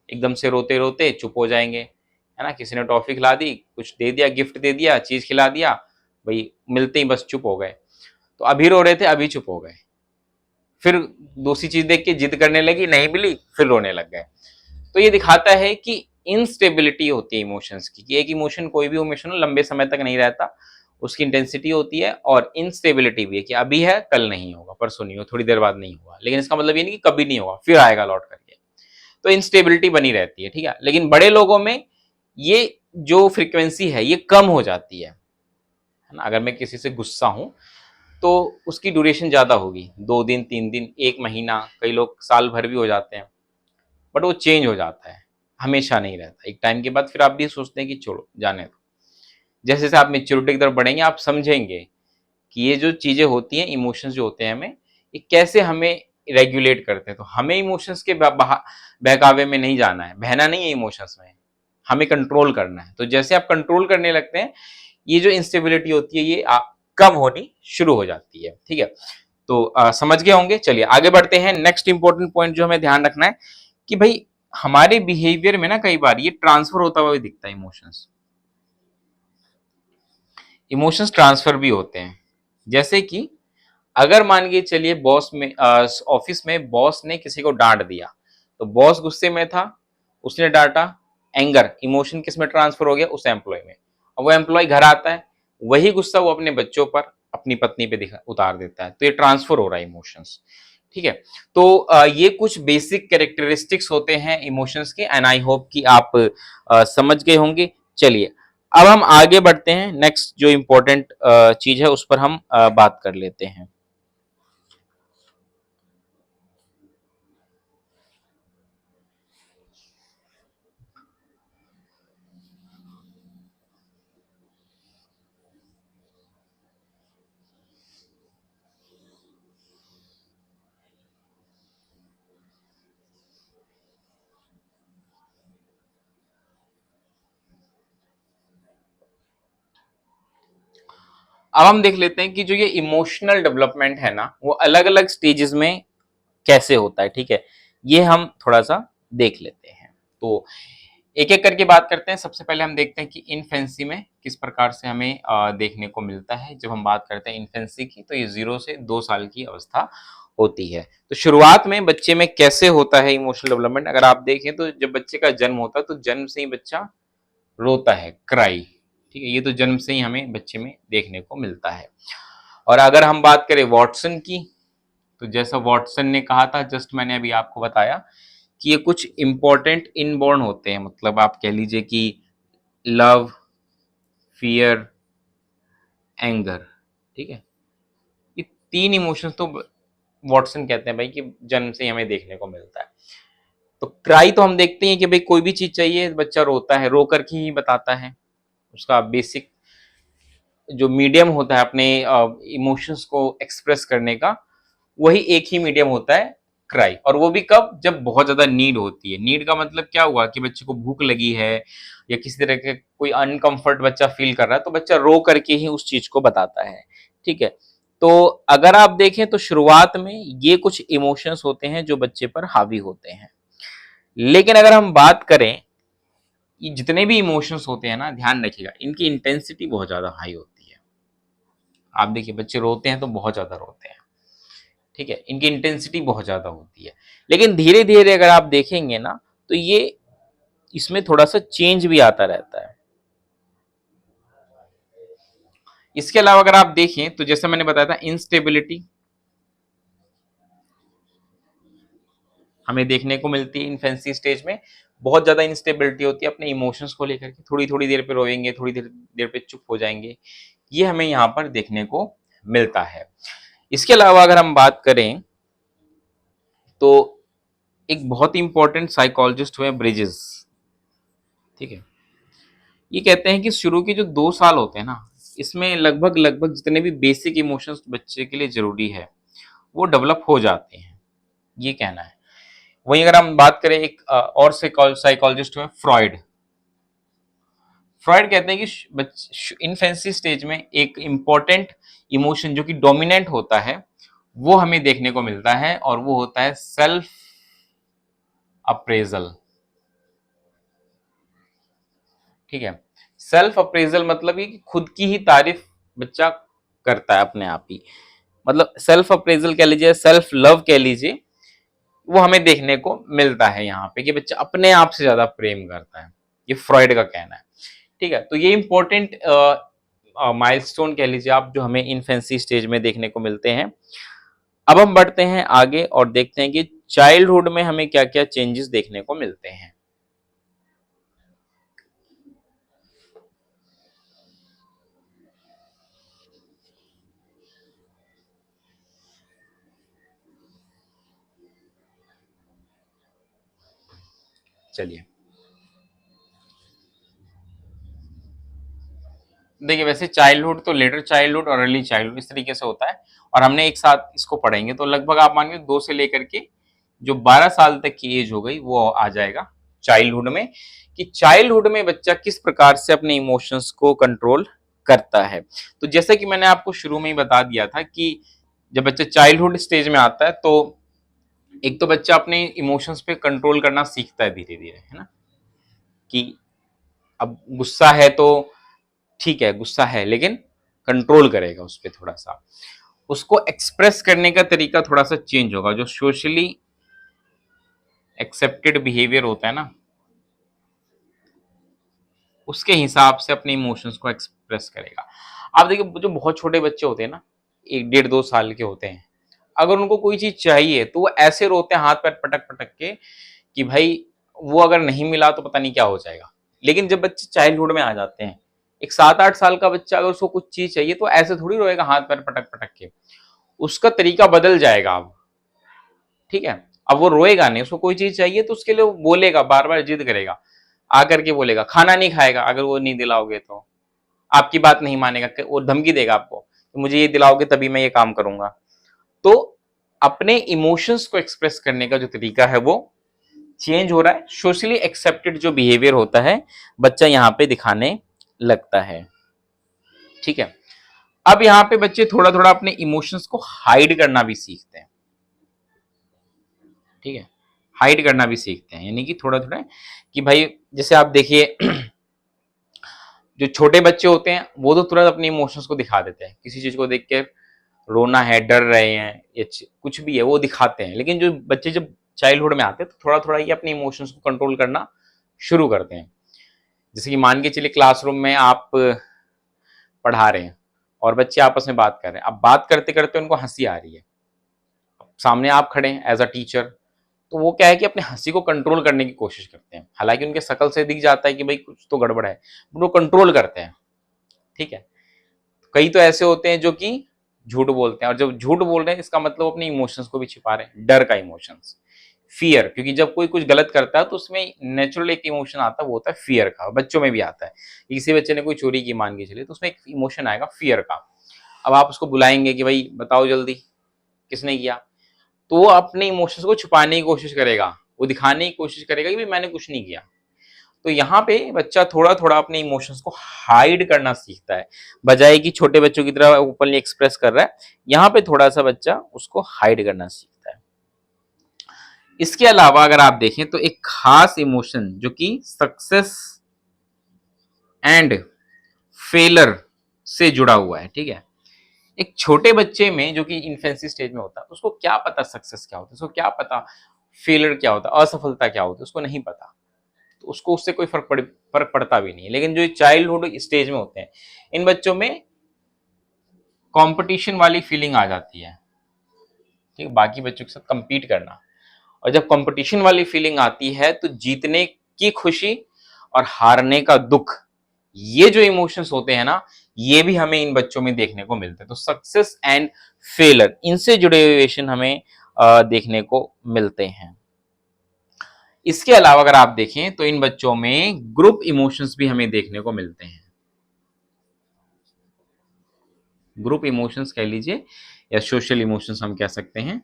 [SPEAKER 1] एकदम से रोते रोते चुप हो जाएंगे, है ना? किसी ने टॉफी खिला दी, कुछ दे दिया, गिफ्ट दे दिया, चीज खिला दिया, भाई मिलते ही बस चुप हो गए। तो अभी रो रहे थे, अभी चुप हो गए। फिर दूसरी चीज देख के जिद करने लगी, नहीं मिली, फिर रोने लग गए। तो ये दिखाता है कि इनस्टेबिलिटी होती है इमोशंस की, कि एक इमोशन, कोई भी इमोशन लंबे समय तक नहीं रहता, उसकी इंटेंसिटी होती है, और इनस्टेबिलिटी भी है कि अभी है कल नहीं होगा, परसों नहीं होगा, थोड़ी देर बाद नहीं हुआ, लेकिन इसका मतलब ये नहीं कि कभी नहीं होगा, फिर आएगा लौट करके। तो इंस्टेबिलिटी बनी रहती है, ठीक है? लेकिन बड़े लोगों में ये जो फ्रीक्वेंसी है ये कम हो जाती है ना? अगर मैं किसी से गुस्सा हूं तो उसकी ड्यूरेशन ज्यादा होगी, 2 दिन, 3 दिन, 1 महीना, कई लोग साल भर भी हो जाते हैं, बट वो चेंज हो जाता है, हमेशा नहीं रहता। एक टाइम के बाद फिर आप भी सोचते हैं कि छोड़ो, जाने दो। जैसे जैसे आप मेच्योरिटी की तरफ बढ़ेंगे आप समझेंगे कि ये जो चीजें होती हैं, इमोशंस जो होते हैं हमें, ये कैसे हमें रेगुलेट करते हैं। तो हमें इमोशंस के बहकावे में नहीं जाना है, बहना नहीं है इमोशंस में, हमें कंट्रोल करना है। तो जैसे आप कंट्रोल करने लगते हैं, ये जो इंस्टेबिलिटी होती है ये कम होनी शुरू हो जाती है, ठीक है? तो समझ गए होंगे। चलिए आगे बढ़ते हैं। नेक्स्ट इंपॉर्टेंट पॉइंट जो हमें ध्यान रखना है कि भाई हमारे बिहेवियर में ना कई बार ये ट्रांसफर होता हुआ भी दिखता है। इमोशंस इमोशंस ट्रांसफर भी होते हैं। जैसे कि अगर मान के चलिए, बॉस में ऑफिस में बॉस ने किसी को डांट दिया, तो बॉस गुस्से में था, उसने डांटा, एंगर इमोशन किस में ट्रांसफर हो गया? उस एम्प्लॉय में। अब वो एम्प्लॉय घर आता है, वही गुस्सा वो अपने बच्चों पर, अपनी पत्नी पे दिखा उतार देता है, तो ये ट्रांसफर हो रहा है इमोशंस, ठीक है? तो ये कुछ बेसिक कैरेक्टरिस्टिक्स होते हैं इमोशंस के, एंड आई होप कि आप समझ गए होंगे। चलिए अब हम आगे बढ़ते हैं, नेक्स्ट जो इम्पोर्टेंट चीज है उस पर हम बात कर लेते हैं। अब हम देख लेते हैं कि जो ये इमोशनल डेवलपमेंट है ना, वो अलग अलग स्टेजेस में कैसे होता है। ठीक है, ये हम थोड़ा सा देख लेते हैं। तो एक एक करके बात करते हैं। सबसे पहले हम देखते हैं कि इन्फेंसी में किस प्रकार से हमें देखने को मिलता है। जब हम बात करते हैं इन्फेंसी की, तो ये 0 से 2 साल की अवस्था होती है। तो शुरुआत में बच्चे में कैसे होता है इमोशनल डेवलपमेंट, अगर आप देखें तो जब बच्चे का जन्म होता है तो जन्म से ही बच्चा रोता है, क्राई। ठीक है, ये तो जन्म से ही हमें बच्चे में देखने को मिलता है। और अगर हम बात करें वॉटसन की, तो जैसा वॉटसन ने कहा था, जस्ट मैंने अभी आपको बताया कि ये कुछ इंपॉर्टेंट इनबॉर्न होते हैं, मतलब आप कह लीजिए कि लव, फियर, एंगर। ठीक है, ये 3 इमोशंस तो वॉटसन कहते हैं भाई कि जन्म से ही हमें देखने को मिलता है। तो क्राई तो हम देखते हैं कि भाई कोई भी चीज चाहिए बच्चा रोता है, रो करके ही बताता है। उसका बेसिक जो मीडियम होता है अपने इमोशंस को एक्सप्रेस करने का, वही एक ही मीडियम होता है, क्राई। और वो भी कब, जब बहुत ज्यादा नीड होती है। नीड का मतलब क्या हुआ कि बच्चे को भूख लगी है या किसी तरह के कोई अनकंफर्ट बच्चा फील कर रहा है, तो बच्चा रो करके ही उस चीज को बताता है। ठीक है, तो अगर आप देखें तो शुरुआत में ये कुछ इमोशंस होते हैं जो बच्चे पर हावी होते हैं। लेकिन अगर हम बात करें, ये जितने भी इमोशंस होते हैं ना, ध्यान रखिएगा, इनकी इंटेंसिटी बहुत ज्यादा हाई होती है। आप देखिए बच्चे रोते हैं तो बहुत ज्यादा रोते हैं। ठीक है, इनकी इंटेंसिटी बहुत ज्यादा होती है। लेकिन धीरे धीरे अगर आप देखेंगे ना, तो ये इसमें थोड़ा सा चेंज भी आता रहता है। इसके अलावा अगर आप देखें तो जैसे मैंने बताया था, इंस्टेबिलिटी हमें देखने को मिलती है इन्फेंसी स्टेज में। बहुत ज्यादा इंस्टेबिलिटी होती है अपने इमोशंस को लेकर के, थोड़ी थोड़ी देर पे रोएंगे, थोड़ी देर देर पे चुप हो जाएंगे। ये हमें यहाँ पर देखने को मिलता है। इसके अलावा अगर हम बात करें तो एक बहुत ही इंपॉर्टेंट साइकोलॉजिस्ट हुए ब्रिजेस। ठीक है, ये कहते हैं कि शुरू के जो 2 साल होते हैं ना, इसमें लगभग लगभग जितने भी बेसिक इमोशंस बच्चे के लिए जरूरी है वो डेवलप हो जाते हैं, ये कहना है। वहीं अगर हम बात करें एक और साइकोलॉजिस्ट हुए फ्रॉइड। फ्रॉइड कहते हैं कि इन्फेंसी स्टेज में एक इंपॉर्टेंट इमोशन जो कि डोमिनेंट होता है, वो हमें देखने को मिलता है, और वो होता है सेल्फ अप्रेजल। ठीक है, सेल्फ अप्रेजल मतलब ये कि खुद की ही तारीफ बच्चा करता है अपने आप ही। मतलब सेल्फ अप्रेजल कह लीजिए, सेल्फ लव कह लीजिए, वो हमें देखने को मिलता है यहाँ पे कि बच्चा अपने आप से ज्यादा प्रेम करता है। ये फ्रॉइड का कहना है। ठीक है, तो ये इंपॉर्टेंट माइलस्टोन कह लीजिए आप, जो हमें इन्फेंसी स्टेज में देखने को मिलते हैं। अब हम बढ़ते हैं आगे और देखते हैं कि चाइल्डहुड में हमें क्या क्या चेंजेस देखने को मिलते हैं। चलिए, देखिए वैसे चाइल्डहुड तो लेटर चाइल्डहुड और अर्ली चाइल्डहुड इस तरीके से होता है, और हमने एक साथ इसको पढ़ेंगे। तो लगभग आप मानिए 2 से लेकर के जो 12 साल तक की एज हो गई, वो आ जाएगा चाइल्डहुड में। कि चाइल्डहुड में बच्चा किस प्रकार से अपने इमोशंस को कंट्रोल करता है। तो जैसा कि मैंने आपको शुरू में ही बता दिया था कि जब बच्चा चाइल्डहुड स्टेज में आता है, तो एक तो बच्चा अपने इमोशंस पे कंट्रोल करना सीखता है धीरे धीरे, है ना। कि अब गुस्सा है तो ठीक है, गुस्सा है, लेकिन कंट्रोल करेगा उस पर थोड़ा सा। उसको एक्सप्रेस करने का तरीका थोड़ा सा चेंज होगा। जो सोशली एक्सेप्टेड बिहेवियर होता है ना, उसके हिसाब से अपने इमोशंस को एक्सप्रेस करेगा। आप देखिए जो बहुत छोटे बच्चे होते हैं ना, 1 डेढ़ 2 साल के होते हैं, अगर उनको कोई चीज चाहिए तो वो ऐसे रोते हैं हाथ पैर पटक पटक के कि भाई वो अगर नहीं मिला तो पता नहीं क्या हो जाएगा। लेकिन जब बच्चे चाइल्डहुड में आ जाते हैं, एक 7 8 साल का बच्चा अगर उसको कुछ चीज चाहिए तो ऐसे थोड़ी रोएगा हाथ पैर पटक पटक के, उसका तरीका बदल जाएगा अब। ठीक है, अब वो रोएगा नहीं, उसको कोई चीज चाहिए तो उसके लिए वो बोलेगा, बार बार जिद करेगा, आकर के बोलेगा, खाना नहीं खाएगा अगर वो नहीं दिलाओगे तो, आपकी बात नहीं मानेगा, वो धमकी देगा आपको कि मुझे ये दिलाओगे तभी मैं ये काम करूंगा। तो अपने इमोशंस को एक्सप्रेस करने का जो तरीका है वो चेंज हो रहा है। सोशली एक्सेप्टेड जो बिहेवियर होता है, बच्चा यहाँ पे दिखाने लगता है। ठीक है, अब यहाँ पे बच्चे थोड़ा थोड़ा अपने इमोशंस को हाइड करना भी सीखते हैं, ठीक है, हाइड करना भी सीखते हैं, यानी कि थोड़ा थोड़ा कि भाई जैसे आप देखिए जो छोटे बच्चे होते हैं वो तो तुरंत अपने इमोशंस को दिखा देते हैं, किसी चीज को देख के रोना है, डर रहे हैं या कुछ भी है वो दिखाते हैं, लेकिन जो बच्चे जब चाइल्डहुड में आते हैं तो थोड़ा थोड़ा ये अपने इमोशंस को कंट्रोल करना शुरू करते हैं। जैसे कि मान के चलिए क्लासरूम में आप पढ़ा रहे हैं और बच्चे आपस में बात कर रहे हैं, अब बात करते करते उनको हंसी आ रही है, सामने आप खड़े हैं एज अ टीचर, तो वो क्या है कि अपने हंसी को कंट्रोल करने की कोशिश करते हैं, हालांकि उनके शकल से दिख जाता है कि भाई कुछ तो गड़बड़ है, वो कंट्रोल करते हैं, ठीक है। कई तो ऐसे होते हैं जो कि झूठ बोलते हैं, और जब झूठ बोल रहे हैं इसका मतलब अपने इमोशंस को भी छिपा रहे हैं, डर का इमोशंस, फियर, क्योंकि जब कोई कुछ गलत करता है तो उसमें नेचुरल एक इमोशन आता है, वो होता है फियर का, बच्चों में भी आता है। किसी बच्चे ने कोई चोरी की मान के चलिए तो उसमें एक इमोशन आएगा फियर का। अब आप उसको बुलाएंगे कि भाई बताओ जल्दी किसने किया, तो वो अपने इमोशंस को छुपाने की कोशिश करेगा, वो दिखाने की कोशिश करेगा कि भाई मैंने कुछ नहीं किया। तो यहाँ पे बच्चा थोड़ा थोड़ा अपने इमोशंस को हाइड करना सीखता है, बजाय कि छोटे बच्चों की तरह ओपनली एक्सप्रेस कर रहा है, यहाँ पे थोड़ा सा बच्चा उसको हाइड करना सीखता है। इसके अलावा अगर आप देखें तो एक खास इमोशन जो कि सक्सेस एंड फेलर से जुड़ा हुआ है, ठीक है। एक छोटे बच्चे में जो कि इन्फेंसी स्टेज में होता है, उसको क्या पता सक्सेस क्या होता है, उसको क्या पता फेलियर क्या होता है, असफलता क्या होती है, उसको नहीं पता, तो उसको उससे कोई फर्क पड़ता भी नहीं है। लेकिन जो चाइल्डहुड स्टेज में होते हैं इन बच्चों में कंपटीशन वाली फीलिंग आ जाती है, ठीक है, बाकी बच्चों के साथ compete करना, और जब कंपटीशन वाली फीलिंग आती है तो जीतने की खुशी और हारने का दुख, ये जो इमोशंस होते हैं ना, ये भी हमें इन बच्चों में देखने को मिलते हैं। तो सक्सेस एंड फेलर इनसे जुड़े हुए इमोशन हमें देखने को मिलते हैं। इसके अलावा अगर आप देखें तो इन बच्चों में ग्रुप इमोशंस भी हमें देखने को मिलते हैं, ग्रुप इमोशंस कह लीजिए या सोशल इमोशंस हम कह सकते हैं,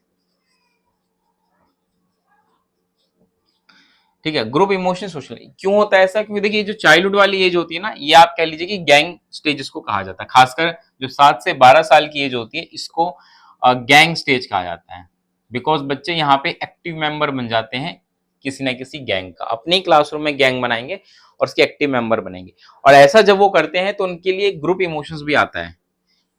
[SPEAKER 1] ठीक है। ग्रुप इमोशन सोशल क्यों होता है ऐसा, क्योंकि देखिए जो चाइल्डहुड वाली एज होती है ना, ये आप कह लीजिए कि गैंग स्टेज इसको कहा जाता है, खासकर जो 7 से 12 साल की एज होती है इसको गैंग स्टेज कहा जाता है, बिकॉज बच्चे यहाँ पे एक्टिव मेंबर बन जाते हैं किसी ना किसी गैंग का, अपने क्लासरूम में गैंग बनाएंगे और उसके एक्टिव मेंबर बनेंगे। और ऐसा जब वो करते हैं तो उनके लिए ग्रुप इमोशंस भी आता है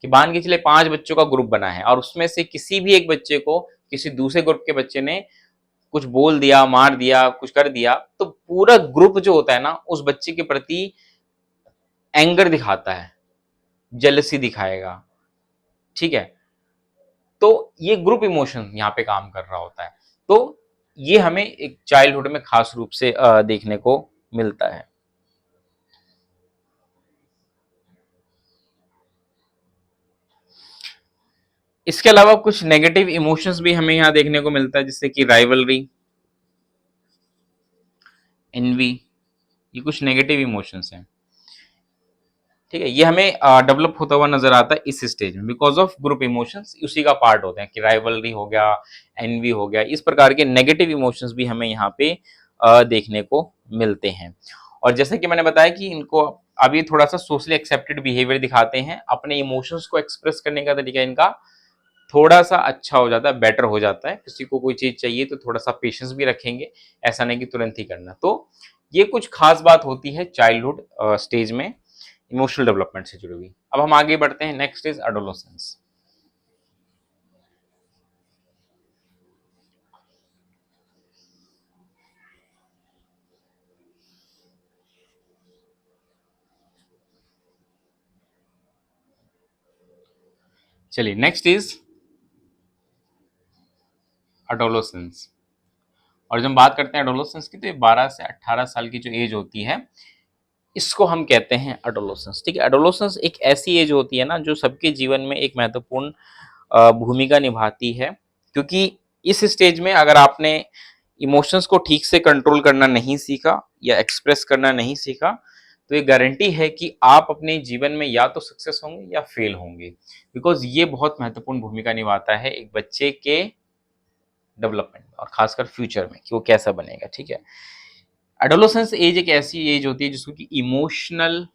[SPEAKER 1] कि मान के चले 5 बच्चों का ग्रुप बना है और उसमें से किसी भी एक बच्चे को किसी दूसरे ग्रुप के बच्चे ने कुछ बोल दिया, मार दिया, कुछ कर दिया, तो पूरा ग्रुप जो होता है ना उस बच्चे के प्रति एंगर दिखाता है, जेलसी दिखाएगा, ठीक है। तो ये ग्रुप इमोशन यहाँ पे काम कर रहा होता है, तो ये हमें एक चाइल्डहुड में खास रूप से देखने को मिलता है। इसके अलावा कुछ नेगेटिव इमोशंस भी हमें यहाँ देखने को मिलता है, जैसे कि राइवलरी, एनवी, ये कुछ नेगेटिव इमोशंस हैं, ठीक है। ये हमें डेवलप होता हुआ नजर आता है इस स्टेज में, बिकॉज ऑफ ग्रुप इमोशंस उसी का पार्ट होते हैं कि राइवलरी हो गया, एनवी हो गया, इस प्रकार के नेगेटिव इमोशंस भी हमें यहाँ पे देखने को मिलते हैं। और जैसे कि मैंने बताया कि इनको अभी थोड़ा सा सोशली एक्सेप्टेड बिहेवियर दिखाते हैं, अपने इमोशंस को एक्सप्रेस करने का तरीका इनका थोड़ा सा अच्छा हो जाता है, बेटर हो जाता है। किसी को कोई चीज चाहिए तो थोड़ा सा पेशेंस भी रखेंगे, ऐसा नहीं कि तुरंत ही करना। तो ये कुछ खास बात होती है चाइल्डहुड स्टेज में इमोशनल डेवलपमेंट से जुड़ी हुई। अब हम आगे बढ़ते हैं, नेक्स्ट इज एडोलेसेंस। चलिए नेक्स्ट इज एडोलेसेंस। और जब हम बात करते हैं एडोलेसेंस की तो ये 12 से 18 साल की जो एज होती है इसको हम कहते हैं एडोलेसेंस, ठीक है। एडोलेसेंस एक ऐसी एज होती है ना जो सबके जीवन में एक महत्वपूर्ण भूमिका निभाती है, क्योंकि इस स्टेज में अगर आपने इमोशंस को ठीक से कंट्रोल करना नहीं सीखा या एक्सप्रेस करना नहीं सीखा तो ये गारंटी है कि आप अपने जीवन में या तो सक्सेस होंगे या फेल होंगे, बिकॉज ये बहुत महत्वपूर्ण भूमिका निभाता है एक बच्चे के डेवलपमेंट और खासकर फ्यूचर में कि वो कैसा बनेगा, ठीक है। एडोलेसेंस एज एक ऐसी एज होती है जिसको कि इमोशनल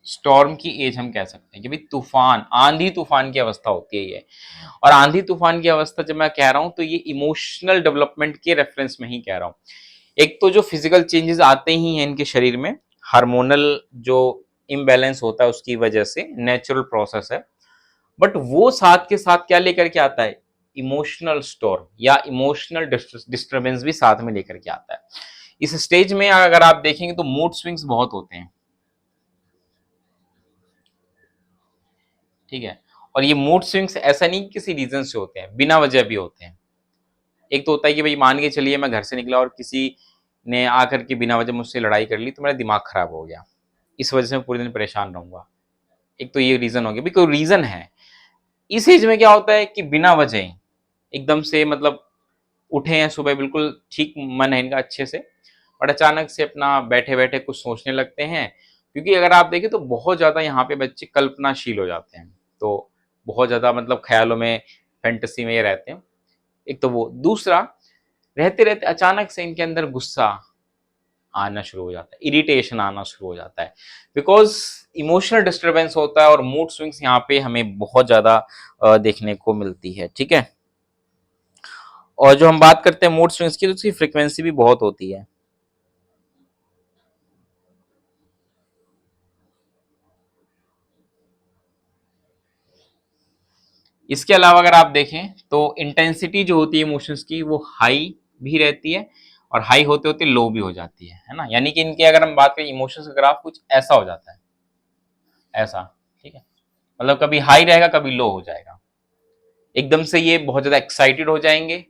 [SPEAKER 1] स्टॉर्म की एज हम कह सकते हैं कि भाई तूफान, आंधी तूफान की अवस्था होती है ये। और आंधी तूफान की अवस्था जब मैं कह रहा हूं तो ये इमोशनल डेवलपमेंट के रेफरेंस में ही कह रहा हूं। एक तो जो फिजिकल चेंजेस आते ही हैं इनके शरीर में, हार्मोनल जो इम्बैलेंस होता है उसकी वजह से, नेचुरल प्रोसेस है। बट वो साथ के साथ क्या लेकर के आता है, इमोशनल स्टॉर्म या इमोशनल डिस्टर्बेंस भी साथ में लेकर के आता है। इस स्टेज में अगर आप देखेंगे तो मूड स्विंग्स बहुत होते हैं, ठीक है। और ये मूड स्विंग्स ऐसा नहीं किसी रीजन से होते हैं, बिना वजह भी होते हैं। एक तो होता है कि भाई मान के चलिए मैं घर से निकला और किसी ने आकर के बिना वजह मुझसे लड़ाई कर ली तो मेरा दिमाग खराब हो गया, इस वजह से मैं पूरे दिन परेशान रहूंगा। एक तो ये रीजन हो गया, भाई कोई रीजन है। इस एज में क्या होता है कि बिना वजह ही एकदम से मतलब उठे हैं सुबह, बिल्कुल ठीक मन है इनका अच्छे से, और अचानक से अपना बैठे बैठे कुछ सोचने लगते हैं। क्योंकि अगर आप देखें तो बहुत ज्यादा यहाँ पे बच्चे कल्पनाशील हो जाते हैं, तो बहुत ज्यादा मतलब ख्यालों में, फैंटेसी में ये रहते हैं। एक तो वो, दूसरा, रहते रहते अचानक से इनके अंदर गुस्सा आना शुरू हो जाता है, इरिटेशन आना शुरू हो जाता है, बिकॉज इमोशनल डिस्टर्बेंस होता है। और मूड स्विंग्स यहाँ पे हमें बहुत ज्यादा देखने को मिलती है, ठीक है। और जो हम बात करते हैं मूड स्विंग्स की, तो उसकी फ्रिक्वेंसी भी बहुत होती है। इसके अलावा अगर आप देखें तो इंटेंसिटी जो होती है इमोशंस की वो हाई भी रहती है, और हाई होते होते लो भी हो जाती है ना। यानी कि इनके अगर हम बात करें इमोशंस का ग्राफ कुछ ऐसा हो जाता है, ऐसा, ठीक है। मतलब कभी हाई रहेगा कभी लो हो जाएगा, एकदम से ये बहुत ज्यादा एक्साइटेड हो जाएंगे,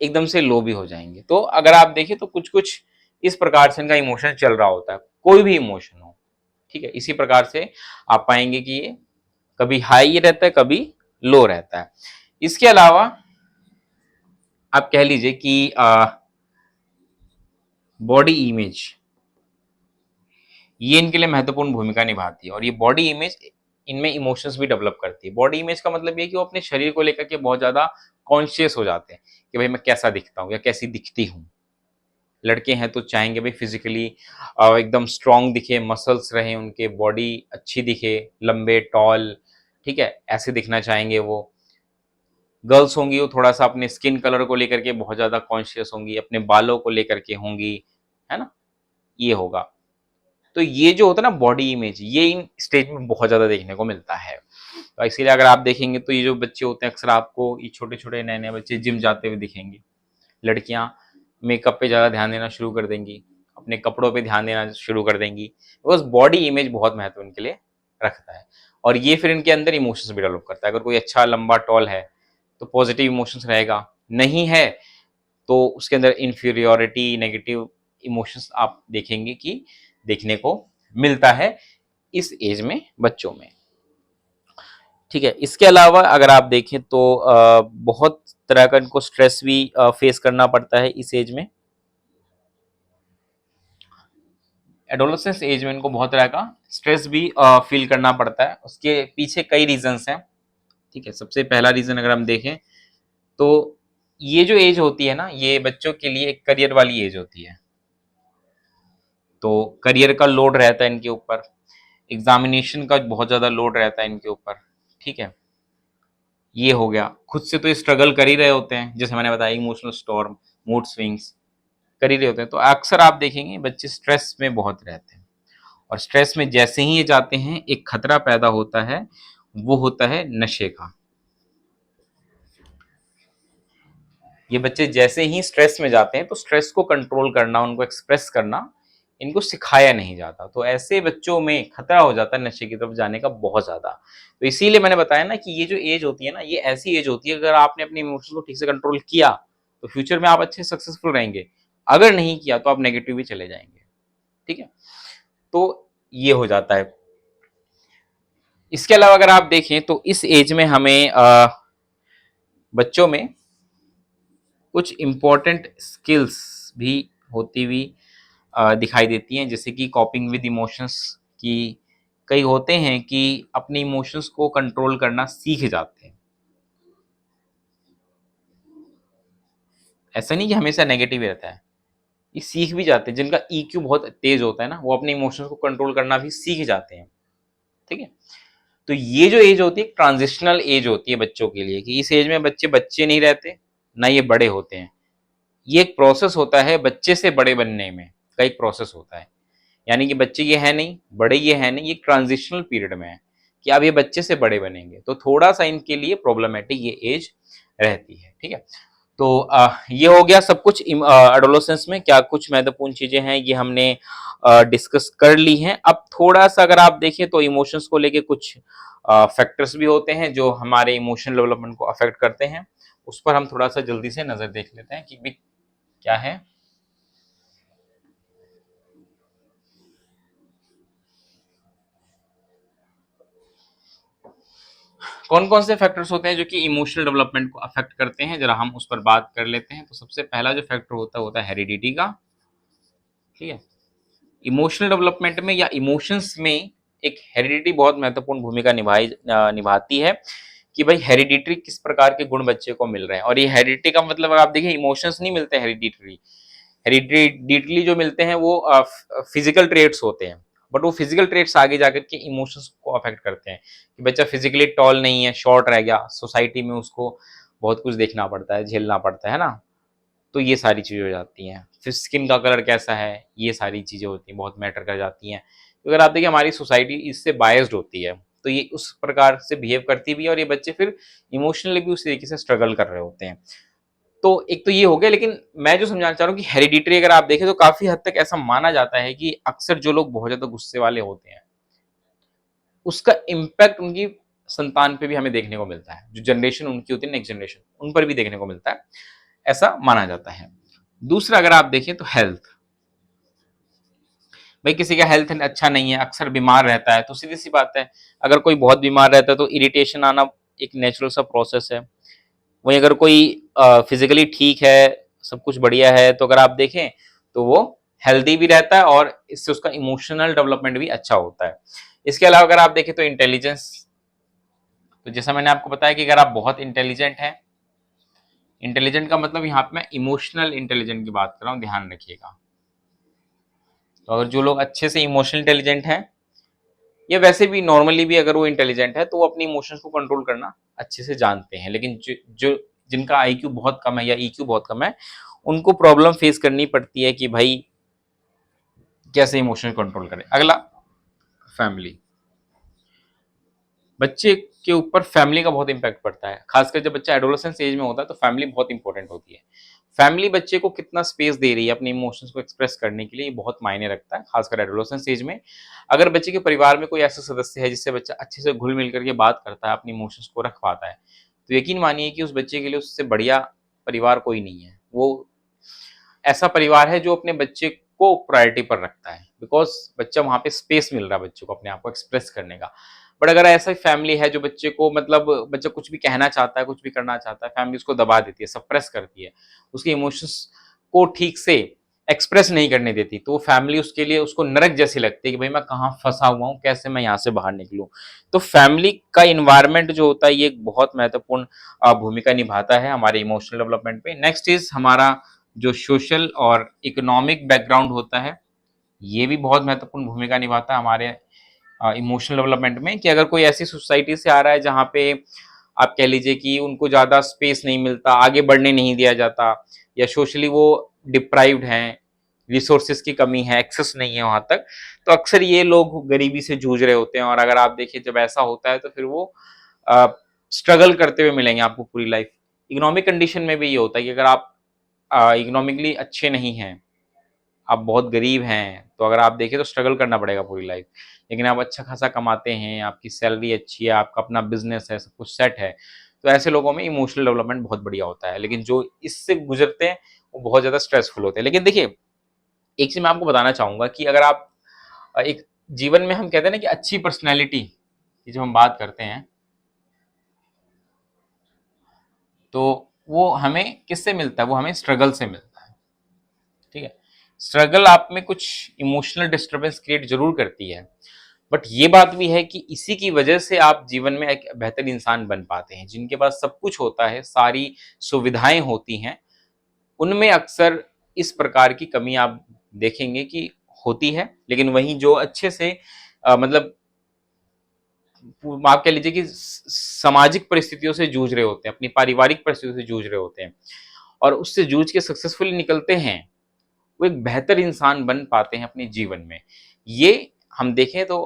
[SPEAKER 1] एकदम से लो भी हो जाएंगे। तो अगर आप देखें तो कुछ कुछ इस प्रकार से इनका इमोशन चल रहा होता है, कोई भी इमोशन हो, ठीक है। इसी प्रकार से आप पाएंगे कि ये कभी हाई रहता है कभी लो रहता है। इसके अलावा आप कह लीजिए कि बॉडी इमेज, ये इनके लिए महत्वपूर्ण भूमिका निभाती है। और ये बॉडी इमेज इनमें इमोशंस भी डेवलप करती है। बॉडी इमेज का मतलब ये कि वो अपने शरीर को लेकर के बहुत ज्यादा कॉन्शियस हो जाते हैं कि भाई मैं कैसा दिखता हूँ या कैसी दिखती हूँ। लड़के हैं तो चाहेंगे भाई फिजिकली एकदम स्ट्रांग दिखे, मसल्स रहे उनके, बॉडी अच्छी दिखे, लंबे टॉल, ठीक है, ऐसे दिखना चाहेंगे वो। गर्ल्स होंगी वो थोड़ा सा अपने स्किन कलर को लेकर के बहुत ज्यादा कॉन्शियस होंगी, अपने बालों को लेकर के होंगी, है ना, ये होगा। तो ये जो होता है ना बॉडी इमेज, ये इन स्टेज में बहुत ज्यादा देखने को मिलता है। तो इसीलिए अगर आप देखेंगे तो ये जो बच्चे होते हैं अक्सर आपको, ये छोटे छोटे नए नए बच्चे जिम जाते हुए दिखेंगे। लड़कियां मेकअप पे ज़्यादा ध्यान देना शुरू कर देंगी, अपने कपड़ों पे ध्यान देना शुरू कर देंगी, बिकॉज बॉडी इमेज बहुत महत्व इनके लिए रखता है। और ये फिर इनके अंदर इमोशंस भी डेवलप करता है। अगर कोई अच्छा लंबा टॉल है तो पॉजिटिव इमोशंस रहेगा, नहीं है तो उसके अंदर इन्फीरियोरिटी, नेगेटिव इमोशंस आप देखेंगे कि देखने को मिलता है इस एज में बच्चों में, ठीक है। इसके अलावा अगर आप देखें तो बहुत तरह का इनको स्ट्रेस भी फेस करना पड़ता है इस एज में। एडोलेसेंस एज में इनको बहुत तरह का स्ट्रेस भी फील करना पड़ता है। उसके पीछे कई रीजंस हैं, ठीक है। सबसे पहला रीजन अगर हम देखें तो ये जो एज होती है ना, ये बच्चों के लिए एक करियर वाली एज होती है। तो करियर का लोड रहता है इनके ऊपर, एग्जामिनेशन का बहुत ज्यादा लोड रहता है इनके ऊपर, ठीक है। ये हो गया, खुद से तो ये स्ट्रगल कर ही रहे होते हैं, जैसे मैंने बताया इमोशनल स्टॉर्म, मूड स्विंग्स कर ही रहे होते हैं। तो अक्सर आप देखेंगे बच्चे स्ट्रेस में बहुत रहते हैं। और स्ट्रेस में जैसे ही ये जाते हैं एक खतरा पैदा होता है, वो होता है नशे का। ये बच्चे जैसे ही स्ट्रेस में जाते हैं तो स्ट्रेस को कंट्रोल करना, उनको एक्सप्रेस करना इनको सिखाया नहीं जाता, तो ऐसे बच्चों में खतरा हो जाता है नशे की तरफ जाने का बहुत ज्यादा। तो इसीलिए मैंने बताया ना कि ये जो एज होती है ना, ये ऐसी एज होती है अगर आपने अपने इमोशंस को ठीक से कंट्रोल किया तो फ्यूचर में आप अच्छे सक्सेसफुल रहेंगे, अगर नहीं किया तो आप नेगेटिव भी चले जाएंगे, ठीक है। तो ये हो जाता है। इसके अलावा अगर आप देखें तो इस एज में हमें बच्चों में कुछ इम्पोर्टेंट स्किल्स भी होती हुई दिखाई देती हैं, जैसे कि कॉपिंग विद इमोशंस की। कई होते हैं कि अपने इमोशंस को कंट्रोल करना सीख जाते हैं। ऐसा नहीं कि हमेशा नेगेटिव ही रहता है, ये सीख भी जाते हैं। जिनका ईक्यू बहुत तेज होता है ना, वो अपने इमोशंस को कंट्रोल करना भी सीख जाते हैं। ठीक है? तो ये जो एज होती है, ट्रांजिशनल एज होती है बच्चों के लिए, कि इस एज में बच्चे बच्चे नहीं रहते, ना ये बड़े होते हैं। ये एक प्रोसेस होता है बच्चे से बड़े बनने में, का एक प्रोसेस होता है। यानी कि बच्चे ये है नहीं, बड़े ये है नहीं, ये ट्रांजिशनल पीरियड में है कि अब ये बच्चे से बड़े बनेंगे, तो थोड़ा-सा इनके लिए प्रॉब्लमैटिक ये एज रहती है, ठीक है? तो ये हो गया सब कुछ एडोलेसेंस में क्या कुछ महत्वपूर्ण चीज़ें हैं, ये हमने डिस्कस कर ली हैं। अब थोड़ा-सा अगर आप देखें तो इमोशंस को लेके कुछ फैक्टर्स भी होते हैं जो हमारे इमोशनल डेवलपमेंट को अफेक्ट करते हैं। उस पर हम थोड़ा-सा जल्दी से नज़र देख लेते हैं कि भी क्या है। कौन-कौन से फैक्टर्स होते हैं जो कि इमोशनल डेवलपमेंट को अफेक्ट करते हैं, ज़रा हम उस पर बात कर लेते हैं। तो सबसे पहला जो फैक्टर होता है हेरिडिटी का, ठीक है? इमोशनल डेवलपमेंट में या इमोशंस में एक हेरिडिटी बहुत महत्वपूर्ण भूमिका निभाती है कि भाई हेरिडिटरी किस प्रकार के गुण बच्चे को मिल रहे हैं। और ये हेरिडिटी का मतलब अगर आप देखिए इमोशंस नहीं मिलते हेरिडिटरी, हेरिडिटरी जो मिलते हैं वो फिजिकल ट्रेट्स होते हैं, बट वो फिजिकल ट्रेट्स आगे जाकर के इमोशंस को अफेक्ट करते हैं कि बच्चा फिजिकली टॉल नहीं है, शॉर्ट रह गया, सोसाइटी में उसको बहुत कुछ देखना पड़ता है, झेलना पड़ता है ना, तो ये सारी चीज़ें हो जाती हैं। फिर स्किन का कलर कैसा है, ये सारी चीज़ें होती हैं, बहुत मैटर कर जाती हैं। तो अगर आप देखिए हमारी सोसाइटी इससे बायस्ड होती है, तो ये उस प्रकार से बिहेव करती भी है और ये बच्चे फिर इमोशनली भी उस तरीके से स्ट्रगल कर रहे होते हैं। तो एक तो ये हो गया, लेकिन मैं जो समझाना चाह रहा हूँ कि हेरिडिटरी अगर आप देखें तो काफ़ी हद तक ऐसा माना जाता है कि अक्सर जो लोग बहुत ज़्यादा गुस्से वाले होते हैं, उसका इम्पैक्ट उनकी संतान पे भी हमें देखने को मिलता है। जो जनरेशन उनकी होती है, नेक्स्ट जनरेशन, उन पर भी देखने को मिलता है, ऐसा माना जाता है। दूसरा अगर आप देखें तो हेल्थ, भाई किसी का हेल्थ अच्छा नहीं है, अक्सर बीमार रहता है, तो सीधी-सी बात है, अगर कोई बहुत बीमार रहता है तो इरिटेशन आना एक नेचुरल सा प्रोसेस है। वहीं अगर कोई फिज़िकली ठीक है, सब कुछ बढ़िया है, तो अगर आप देखें तो वो हेल्दी भी रहता है और इससे उसका इमोशनल डेवलपमेंट भी अच्छा होता है। इसके अलावा अगर आप देखें तो इंटेलिजेंस, तो जैसा मैंने आपको बताया कि अगर आप बहुत इंटेलिजेंट हैं, इंटेलिजेंट का मतलब यहाँ पे मैं इमोशनल इंटेलिजेंट की बात कर रहा हूँ, ध्यान रखिएगा। तो अगर जो लोग अच्छे से इमोशनल इंटेलिजेंट हैं या वैसे भी नॉर्मली भी अगर वो इंटेलिजेंट है तो वो अपने इमोशंस को कंट्रोल करना अच्छे से जानते हैं, लेकिन जो जो जिनका आईक्यू बहुत कम है या ईक्यू बहुत कम है, उनको प्रॉब्लम फेस करनी पड़ती है कि भाई कैसे इमोशन कंट्रोल करें। अगला, फैमिली, बच्चे के ऊपर फैमिली का बहुत इंपैक्ट पड़ता है, खासकर जब बच्चा एडोलेसेंस एज में होता है तो फैमिली बहुत इंपॉर्टेंट होती है। फैमिली बच्चे को कितना स्पेस दे रही है अपने इमोशंस को एक्सप्रेस करने के लिए, ये बहुत मायने रखता है, खासकर एडोलेसेंस एज में। अगर बच्चे के परिवार में कोई ऐसा सदस्य है जिससे बच्चा अच्छे से घुल मिल करके बात करता है, अपने इमोशंस को रख पाता है, तो यकीन मानिए कि उस बच्चे के लिए उससे बढ़िया परिवार कोई नहीं है। वो ऐसा परिवार है जो अपने बच्चे को प्रायोरिटी पर रखता है, बिकॉज बच्चा वहाँ पे स्पेस मिल रहा है बच्चे को अपने आप को एक्सप्रेस करने का। बट अगर ऐसा फैमिली है जो बच्चे को मतलब बच्चा कुछ भी कहना चाहता है, कुछ भी करना चाहता है, फैमिली उसको दबा देती है, सप्रेस करती है, उसके इमोशंस को ठीक से एक्सप्रेस नहीं करने देती, तो वो फैमिली उसके लिए उसको नरक जैसी लगती है कि भाई मैं कहाँ फंसा हुआ हूँ, कैसे मैं यहाँ से बाहर निकलूँ। तो फैमिली का इन्वायरमेंट जो होता है ये एक बहुत महत्वपूर्ण भूमिका निभाता है हमारे इमोशनल डेवलपमेंट पे। नेक्स्ट इज हमारा जो सोशल और इकोनॉमिक बैकग्राउंड होता है, ये भी बहुत महत्वपूर्ण भूमिका निभाता है हमारे इमोशनल डेवलपमेंट में, कि अगर कोई ऐसी सोसाइटी से आ रहा है जहाँ पे आप कह लीजिए कि उनको ज़्यादा स्पेस नहीं मिलता, आगे बढ़ने नहीं दिया जाता, या सोशली वो डिप्राइव्ड हैं, रिसोर्सेज की कमी है, एक्सेस नहीं है वहाँ तक, तो अक्सर ये लोग गरीबी से जूझ रहे होते हैं। और अगर आप देखिए जब ऐसा होता है तो फिर वो स्ट्रगल करते हुए मिलेंगे आपको पूरी लाइफ। इकोनॉमिक कंडीशन में भी ये होता है कि अगर आप इकोनॉमिकली अच्छे नहीं हैं, आप बहुत गरीब हैं, तो अगर आप देखें तो स्ट्रगल करना पड़ेगा पूरी लाइफ। लेकिन आप अच्छा खासा कमाते हैं, आपकी सैलरी अच्छी है, आपका अपना बिज़नेस है, सब कुछ सेट है, तो ऐसे लोगों में इमोशनल डेवलपमेंट बहुत बढ़िया होता है। लेकिन जो इससे गुज़रते हैं, वो बहुत ज़्यादा स्ट्रेसफुल होते हैं। लेकिन देखिए, एक चीज़ मैं आपको बताना चाहूँगा कि अगर आप एक जीवन में हम कहते हैं ना कि अच्छी पर्सनैलिटी की जब हम बात करते हैं, तो वो हमें किससे मिलता है? वो हमें स्ट्रगल से मिलता है। ठीक है? स्ट्रगल आप में कुछ इमोशनल डिस्टर्बेंस क्रिएट ज़रूर करती है, बट ये बात भी है कि इसी की वजह से आप जीवन में एक बेहतर इंसान बन पाते हैं। जिनके पास सब कुछ होता है, सारी सुविधाएँ होती हैं, उनमें अक्सर इस प्रकार की कमी आप देखेंगे कि होती है, लेकिन वहीं जो अच्छे से मतलब आप कह लीजिए कि सामाजिक परिस्थितियों से जूझ रहे होते हैं, अपनी पारिवारिक परिस्थितियों से जूझ रहे होते हैं और उससे जूझ के सक्सेसफुली निकलते हैं, वो एक बेहतर इंसान बन पाते हैं अपने जीवन में। ये हम देखें तो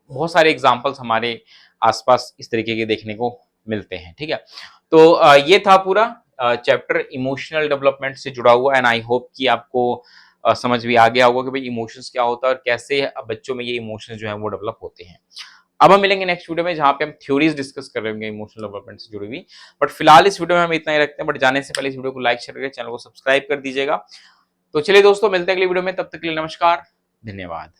[SPEAKER 1] बहुत सारे एग्ज़ाम्पल्स हमारे आस-पास इस तरीके के देखने को मिलते हैं, ठीक है? तो ये था पूरा चैप्टर इमोशनल डेवलपमेंट से जुड़ा हुआ एंड आई होप कि आपको समझ भी आ गया होगा कि भाई इमोशंस क्या होता है और कैसे बच्चों में ये इमोशंस जो हैं वो डेवलप होते हैं। अब हम मिलेंगे नेक्स्ट वीडियो में जहाँ पे हम थ्योरीज डिस्कस कर रहे होंगे इमोशनल डेवलपमेंट से जुड़ी हुई। बट फिलहाल इस वीडियो में हम इतना ही रखते हैं, बट जाने से पहले इस वीडियो को लाइक शेयर करके चैनल को सब्सक्राइब कर दीजिएगा। तो चलिए दोस्तों, मिलते हैं अगली वीडियो में, तब तक के लिए नमस्कार, धन्यवाद।